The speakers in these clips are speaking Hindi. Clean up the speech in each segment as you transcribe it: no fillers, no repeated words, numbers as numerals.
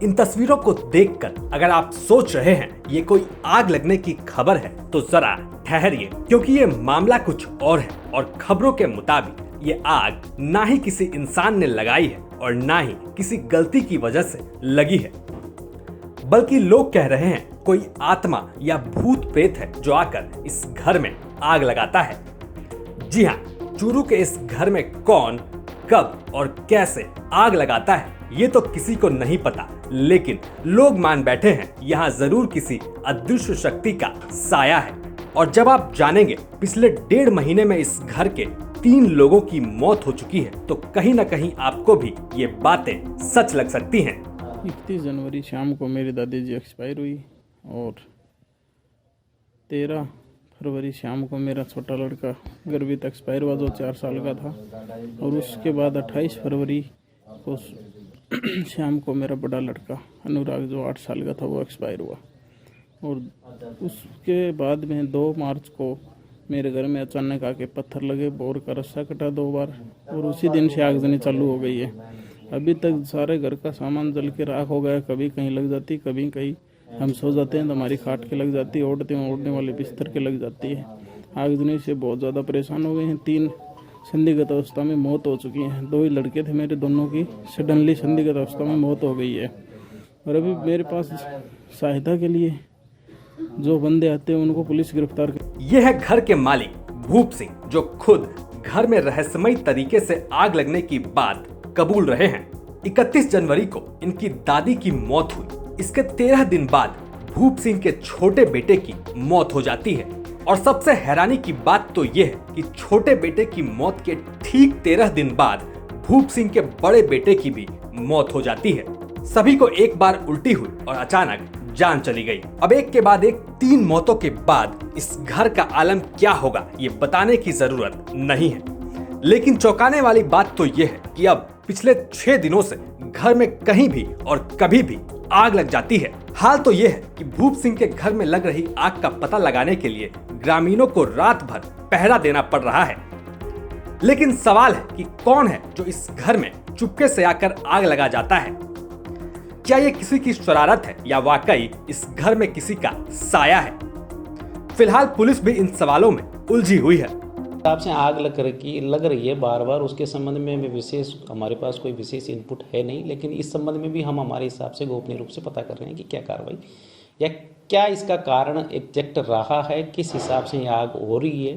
इन तस्वीरों को देखकर अगर आप सोच रहे हैं ये कोई आग लगने की खबर है तो जरा ठहरिए, क्योंकि ये मामला कुछ और है और खबरों के मुताबिक ये आग ना ही किसी इंसान ने लगाई है और ना ही किसी गलती की वजह से लगी है, बल्कि लोग कह रहे हैं कोई आत्मा या भूत प्रेत है जो आकर इस घर में आग लगाता है। जी हाँ, चूरू के इस घर में कौन, कब और कैसे आग लगाता है ये तो किसी को नहीं पता, लेकिन लोग मान बैठे हैं यहाँ जरूर किसी अदृश्य शक्ति का साया है। और जब आप जानेंगे पिछले 1.5 महीने में इस घर के 3 लोगों की मौत हो चुकी है तो कहीं ना कहीं आपको भी ये बातें सच लग सकती हैं। 31 जनवरी शाम को मेरी दादी जी एक्सपायर हुई और 13 फरवरी शाम को मेरा छोटा लड़का गर्भित एक्सपायर हुआ जो 4 साल का था। और उसके बाद 28 फरवरी को शाम को मेरा बड़ा लड़का अनुराग जो 8 साल का था वो एक्सपायर हुआ। और उसके बाद में 2 मार्च को मेरे घर में अचानक आके पत्थर लगे, बोर का रस्सा कटा 2 बार और उसी दिन से आगजनी चालू हो गई है। अभी तक सारे घर का सामान जल के राख हो गया, कभी कहीं लग जाती, कभी कहीं हम सो जाते हैं तो हमारी खाट के लग जाती है, ओढ़ने वाले बिस्तर के लग जाती है। आगजनी से बहुत ज़्यादा परेशान हो गए हैं। 3 संदिग्ध अवस्था में मौत हो चुकी है। 2 ही लड़के थे मेरे, दोनों की सडनली संदिग्ध अवस्था में मौत हो गई है। और अभी मेरे पास सहायता के लिए जो बंदे आते हैं उनको पुलिस गिरफ्तार कर। यह है घर के मालिक भूप सिंह, जो खुद घर में रहस्यमयी तरीके से आग लगने की बात कबूल रहे हैं। 31 जनवरी को इनकी दादी की मौत हुई। इसके 13 दिन बाद भूप सिंह के छोटे बेटे की मौत हो जाती है। और सबसे हैरानी की बात तो यह है कि छोटे बेटे की मौत के ठीक 13 दिन बाद भूप सिंह के बड़े बेटे की भी मौत हो जाती है। सभी को एक बार उल्टी हुई और अचानक जान चली गई। अब एक के बाद एक 3 मौतों के बाद इस घर का आलम क्या होगा ये बताने की जरूरत नहीं है, लेकिन चौंकाने वाली बात तो यह है कि अब पिछले 6 दिनों से घर में कहीं भी और कभी भी आग लग जाती है। हाल तो यह है कि भूप सिंह के घर में लग रही आग का पता लगाने के लिए ग्रामीणों को रात भर पहरा देना पड़ रहा है। लेकिन सवाल है कि कौन है जो इस घर में चुपके से आकर आग लगा जाता है? क्या ये किसी की शरारत है या वाकई इस घर में किसी का साया है? फिलहाल पुलिस भी इन सवालों में उलझी हुई है। हिसाब से आग लग रही है बार बार, उसके संबंध में विशेष हमारे पास कोई विशेष इनपुट है नहीं, लेकिन इस संबंध में भी हम हमारे हिसाब से गोपनीय रूप से पता कर रहे हैं कि क्या कार्रवाई या क्या इसका कारण एग्जैक्ट रहा है, किस हिसाब से ये आग हो रही है,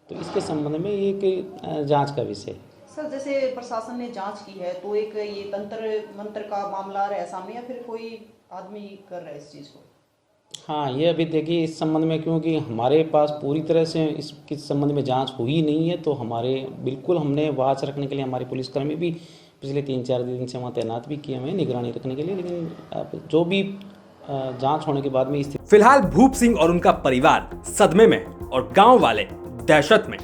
तो इसके संबंध में एक जांच का विषय है। सर, जैसे प्रशासन ने जांच की है तो एक ये तंत्र मंत्र का मामला रहा है सामने या फिर कोई आदमी कर रहा है इस चीज़ को? हाँ, ये अभी देखिए इस संबंध में, क्योंकि हमारे पास पूरी तरह से इसके संबंध में जांच हुई नहीं है, तो हमारे बिल्कुल हमने वाच रखने के लिए हमारे पुलिसकर्मी भी पिछले 3-4 दिन से वहाँ तैनात भी किए हुए हैं निगरानी रखने के लिए, लेकिन अब जो भी जांच होने के बाद में स्थिति। फिलहाल भूप सिंह और उनका परिवार सदमे में और गांव वाले दहशत में।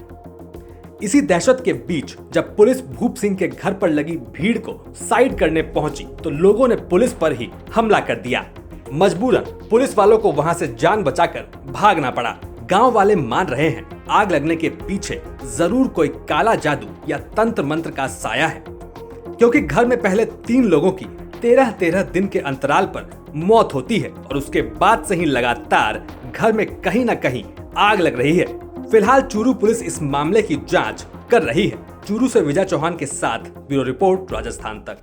इसी दहशत के बीच जब पुलिस भूप सिंह के घर पर लगी भीड़ को साइड करने पहुंची तो लोगों ने पुलिस पर ही हमला कर दिया। मजबूरन पुलिस वालों को वहां से जान बचाकर भागना पड़ा। गांव वाले मान रहे हैं आग लगने के पीछे जरूर कोई काला जादू या तंत्र मंत्र का साया है, क्योंकि घर में पहले 3 लोगों की 13 दिन के अंतराल पर मौत होती है और उसके बाद से ही लगातार घर में कहीं ना कहीं आग लग रही है। फिलहाल चूरू पुलिस इस मामले की जांच कर रही है। चूरू से विजय चौहान के साथ ब्यूरो रिपोर्ट, राजस्थान तक।